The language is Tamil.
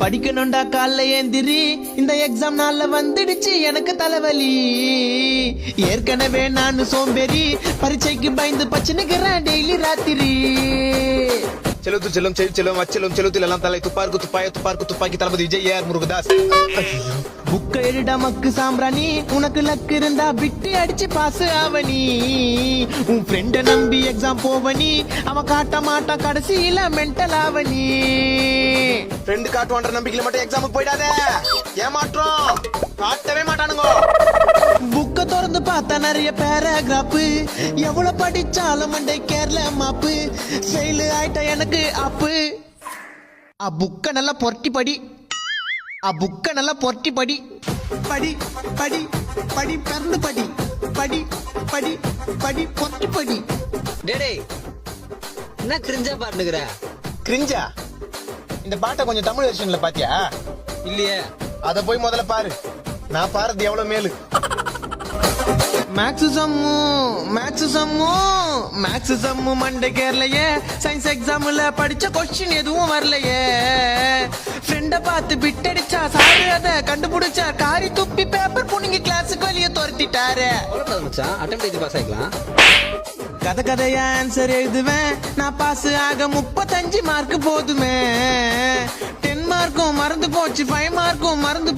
படிக்கணும்டா காலைல ஏந்திரி, இந்த எக்ஸாம் நாள்ல வந்துடுச்சு எனக்கு தலைவலி. ஏற்கனவே நான் சோம்பேறி, பரீட்சைக்கு பயந்து பச்சுனுக்கிறேன் டெய்லி ராத்திரி. செலுத்து செல்லும் செல்லும் அச்செல்லும் செலுத்தில் எல்லாம் தலை துப்பாருக்கு துப்பாக்கி தளபதி விஜய் ஏஆர் முருகதாஸ். புக்க எழுட மக்கு சாம்பிராணி, உனக்கு லக்கு இருந்தா விட்டு அடிச்சு பாஸ் ஆவணி. உன் ஃப்ரெண்ட நம்பி எக்ஸாம் போவனி, அவன் காட்ட மாட்டான் கடைசியில மென்டல் ஆவணி. ஃப்ரெண்டு காட்டுவான்ற நம்பிக்கையில மட்டும் எக்ஸாமுக்கு போயிடாதே, ஏமாற்றம் காட்டவே மாட்டானுங்க. புக்க திறந்து பார்த்தா நிறைய பேராகிராஃப், எவ்வளவு படிச்சாலும் மண்டை கேரள மாப்பு. ஃபெயில் ஆயிட்ட எனக்கு அப்பு. புக்க நல்லா பொரட்டி படி, புக்க நல்லா பொரட்டி படி. படி படி படி பிறந்து படி, படி படி படி பொரட்டி படி. டேடே என்ன கிரிஞ்சா பாட்டுக்கிற? கிரிஞ்சா? இந்த பாட்டை கொஞ்சம் தமிழ் வெர்ஷன்ல பாத்தியா? இல்லையே. அத போய் முதல்ல பாரு, நான் பாருது எவ்வளவு மேலு. மேக்ஸ் சம்மு மண்டை கேரளையே. சயின்ஸ் எக்ஸாம்ல படிச்ச கொஸ்டின் எதுவும் வரலையே. ஃப்ரெண்ட பார்த்து பிட்டடிச்சா சாரு அத கண்டுபிடிச்சா காரி துப்பி பேப்பர் புனிங்க கிளாஸுக்கு வெளியே துரத்திட்டாரு. மச்சான் அட்டெம்ப்ட் எழுதி பாஸ் ஆயிக்கலாம். கதையா ஆன்சர் எழுதுவேன் நான், பாஸ் ஆக 35 மார்க் போதுமே. 10 மார்க்கும் மறந்து போச்சு, 5 மார்க்கும் மறந்து